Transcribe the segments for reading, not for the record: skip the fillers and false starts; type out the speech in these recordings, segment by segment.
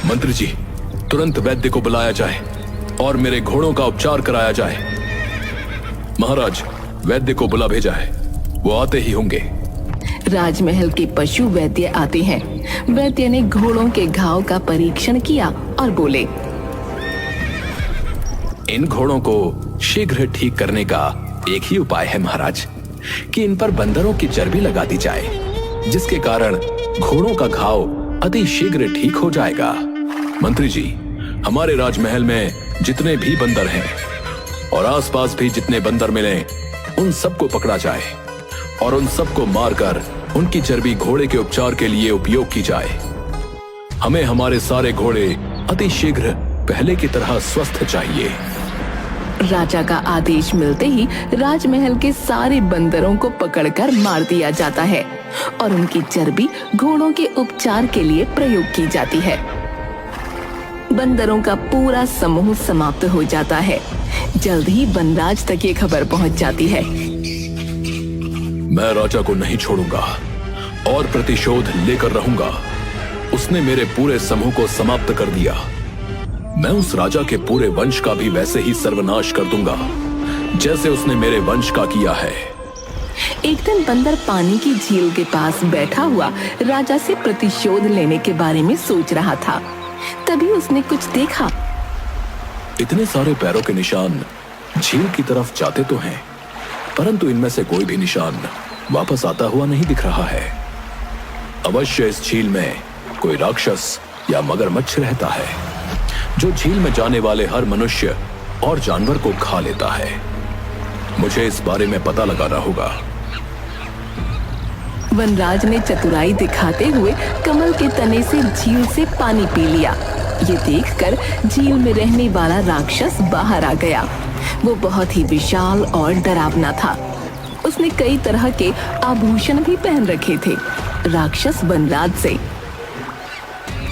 मंत्री जी, तुरंत वैद्य को बुलाया जाए और मेरे घोड़ों का उपचार कराया जाए। महाराज, वैद्य को बुला भेजा है, वो आते ही होंगे। राजमहल के पशु वैद्य आते हैं। वैद्य ने घोड़ों के घाव का परीक्षण किया और बोले, इन घोड़ों को शीघ्र ठीक करने का एक ही उपाय है महाराज, कि इन पर बंदरों की चर्बी लगा दी जाए, जिसके कारण घोड़ों का घाव अति शीघ्र ठीक हो जाएगा। मंत्री जी, हमारे राजमहल में जितने भी बंदर हैं और आसपास भी जितने बंदर मिले, उन सबको पकड़ा जाए और उन सबको मारकर उनकी चर्बी घोड़े के उपचार के लिए उपयोग की जाए। हमें हमारे सारे घोड़े अति शीघ्र पहले की तरह स्वस्थ चाहिए। राजा का आदेश मिलते ही राजमहल के सारे बंदरों को पकड़कर मार दिया जाता है और उनकी चर्बी घोड़ों के उपचार के लिए प्रयोग की जाती है। बंदरों का पूरा समूह समाप्त हो जाता है। जल्द ही वनराज तक ये खबर पहुंच जाती है। मैं राजा को नहीं छोड़ूंगा और प्रतिशोध लेकर रहूंगा। उसने मेरे पूरे समूह को समाप्त कर दिया। मैं उस राजा के पूरे वंश का भी वैसे ही सर्वनाश कर दूंगा जैसे उसने मेरे वंश का किया है। एक दिन बंदर पानी की झील के पास बैठा हुआ राजा से प्रतिशोध लेने के बारे में सोच रहा था। तभी उसने कुछ देखा। इतने सारे पैरों के निशान झील की तरफ जाते तो हैं, परंतु इनमें से कोई भी निशान वापस आता हुआ नहीं दिख रहा है। अवश्य इस झील में कोई राक्षस या मगरमच्छ रहता है, जो झील में जाने वाले हर मनुष्य और जानवर को खा लेता है। मुझे इस बारे में पता लगाना होगा। वनराज ने चतुराई दिखाते हुए कमल के तने से झील से पानी पी लिया। ये देखकर झील में रहने वाला राक्षस बाहर आ गया। वो बहुत ही विशाल और डरावना था। उसने कई तरह के आभूषण भी पहन रखे थे। राक्षस वनराज से,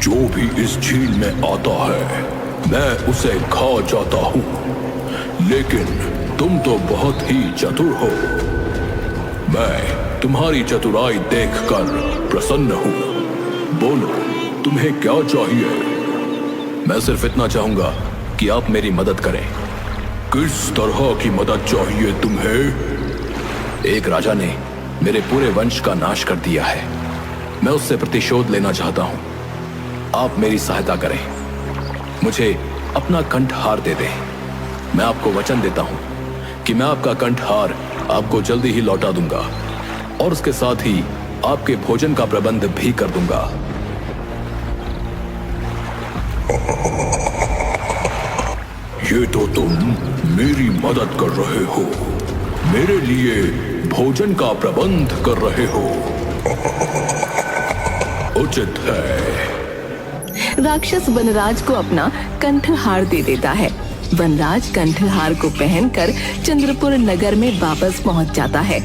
जो भी इस झील में आता है मैं उसे खा जाता हूँ, लेकिन तुम तो बहुत ही चतुर हो। मैं तुम्हारी चतुराई देखकर प्रसन्न हूँ। बोलो, तुम्हें क्या चाहिए? मैं सिर्फ इतना चाहूंगा कि आप मेरी मदद करें। किस तरह की मदद चाहिए तुम्हें? एक राजा ने मेरे पूरे वंश का नाश कर दिया है। मैं उससे प्रतिशोध लेना चाहता हूँ। आप मेरी सहायता करें। मुझे अपना कंठहार दे दें। मैं आपको वचन देता हूँ कि मैं आपका कंठहार आपको जल्दी ही लौटा दूंगा और उसके साथ ही आपके भोजन का प्रबंध भी कर दूंगा। ये तो तुम मेरी मदद कर रहे हो, मेरे लिए भोजन का प्रबंध कर रहे हो। उचित है। राक्षस वनराज को अपना कंठहार दे देता है। वनराज कंठहार को पहनकर चंद्रपुर नगर में वापस पहुंच जाता है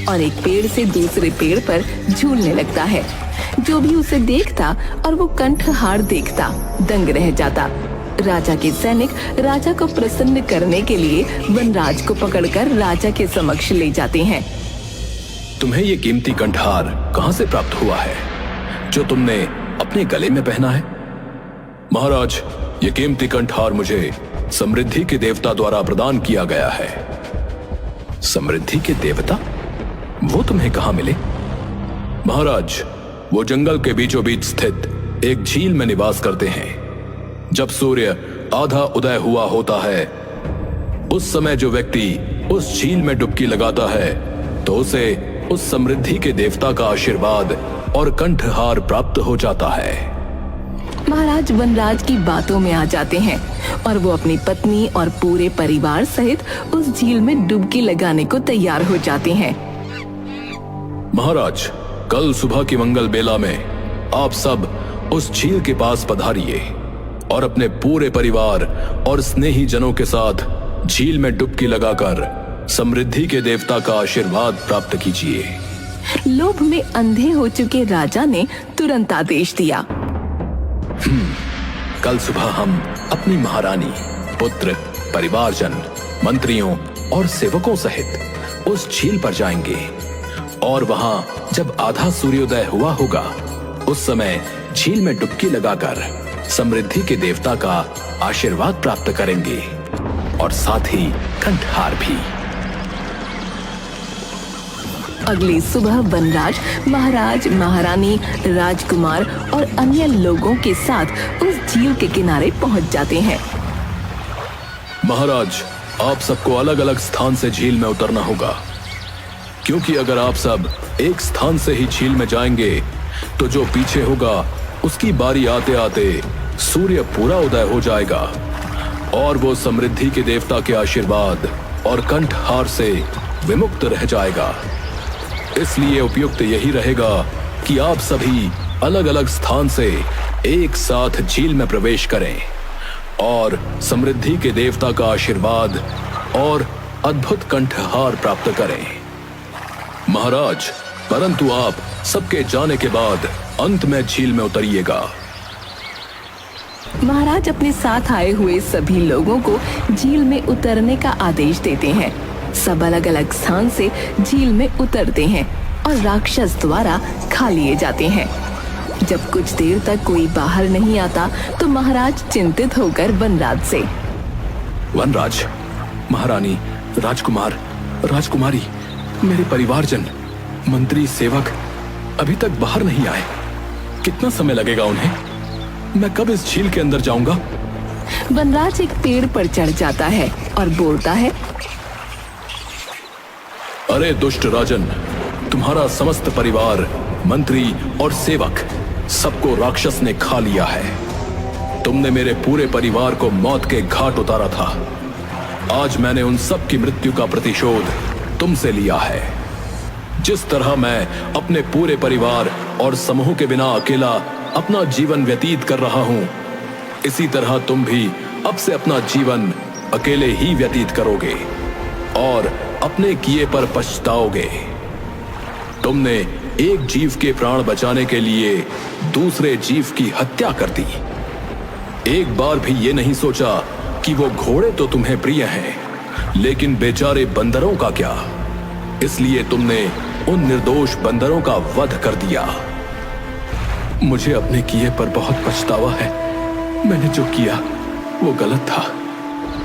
और एक पेड़ से दूसरे पेड़ पर झूलने लगता है। जो भी उसे देखता और वो कंठहार देखता दंग रह जाता। राजा के सैनिक राजा को प्रसन्न करने के लिए वनराज को पकड़कर राजा के समक्ष ले जाते हैं। तुम्हें ये कीमती कंठहार कहां से प्राप्त हुआ है, जो तुमने अपने गले में पहना है? महाराज, ये कीमती कंठहार मुझे समृद्धि के देवता द्वारा प्रदान किया गया है। समृद्धि के देवता? वो तुम्हें कहां मिले? महाराज, वो जंगल के बीचों बीच स्थित एक झील में निवास करते हैं। जब सूर्य आधा उदय हुआ होता है, उस समय जो व्यक्ति उस झील में डुबकी लगाता है तो उसे उस समृद्धि के देवता का आशीर्वाद और कंठहार प्राप्त हो जाता है। महाराज वनराज की बातों में आ जाते हैं और वो अपनी पत्नी और पूरे परिवार सहित उस झील में डुबकी लगाने को तैयार हो जाते हैं। महाराज, कल सुबह की मंगल बेला में आप सब उस झील के पास पधारिए और अपने पूरे परिवार और स्नेही जनों के साथ झील में डुबकी लगाकर समृद्धि के देवता का आशीर्वाद प्राप्त कीजिए। लोभ में अंधे हो चुके राजा ने तुरंत आदेश दिया। कल सुबह हम अपनी महारानी, पुत्र, परिवारजन, मंत्रियों और सेवकों सहित उस झील पर जाएंगे और वहां जब आधा सूर्योदय हुआ होगा, उस समय झील में डुबकी लगाकर समृद्धि के देवता का आशीर्वाद प्राप्त करेंगे और साथ ही कंठहार भी। अगली सुबह वनराज महाराज, महारानी, राजकुमार और अन्य लोगों के साथ उस झील के किनारे पहुंच जाते हैं। महाराज, आप सबको अलग अलग स्थान से झील में उतरना होगा, क्योंकि अगर आप सब एक स्थान से ही झील में जाएंगे तो जो पीछे होगा उसकी बारी आते आते सूर्य पूरा उदय हो जाएगा और वो समृद्धि के देवता के आशीर्वाद और कंठहार से विमुक्त रह जाएगा। इसलिए उपयुक्त यही रहेगा कि आप सभी अलग अलग स्थान से एक साथ झील में प्रवेश करें और समृद्धि के देवता का आशीर्वाद और अद्भुत कंठहार प्राप्त करें। महाराज, परंतु आप सबके जाने के बाद अंत में झील में उतरिएगा। महाराज अपने साथ आए हुए सभी लोगों को झील में उतरने का आदेश देते हैं। सब अलग अलग स्थान से झील में उतरते हैं और राक्षस द्वारा खा लिए जाते हैं। जब कुछ देर तक कोई बाहर नहीं आता तो महाराज चिंतित होकर वनराज से, वनराज, महारानी, राजकुमार, राजकुमारी, मेरे परिवारजन, मंत्री, सेवक अभी तक बाहर नहीं आए। कितना समय लगेगा उन्हें? मैं कब इस झील के अंदर जाऊंगा? वनराज एक पेड़ पर चढ़ जाता है और बोलता है, अरे दुष्ट राजन, तुम्हारा समस्त परिवार, मंत्री और सेवक सबको राक्षस ने खा लिया है। तुमने मेरे पूरे परिवार को मौत के घाट उतारा था। आज मैंने उन सब की मृत्यु का प्रतिशोध तुमसे लिया है। जिस तरह मैं अपने पूरे परिवार और समूह के बिना अकेला अपना जीवन व्यतीत कर रहा हूं, इसी तरह तुम भी अब से अपना जीवन अकेले ही व्यतीत करोगे और अपने किए पर पछताओगे। तुमने एक जीव के प्राण बचाने के लिए दूसरे जीव की हत्या कर दी। एक बार भी ये नहीं सोचा कि वो घोड़े तो तुम्हें प्रिय हैं, लेकिन बेचारे बंदरों का क्या? इसलिए तुमने उन निर्दोष बंदरों का वध कर दिया। मुझे अपने किए पर बहुत पछतावा है। मैंने जो किया वो गलत था।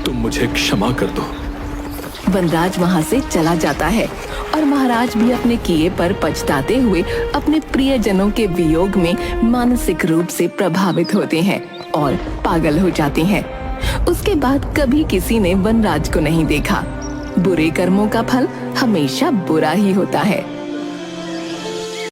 तुम मुझे क्षमा कर दो। वनराज वहां से चला जाता है और महाराज भी अपने किए पर पछताते हुए अपने प्रियजनों के वियोग में मानसिक रूप से प्रभावित होते हैं और पागल हो जाते हैं। उसके बाद कभी किसी ने वनराज को नहीं देखा। बुरे कर्मों का फल हमेशा बुरा ही होता है।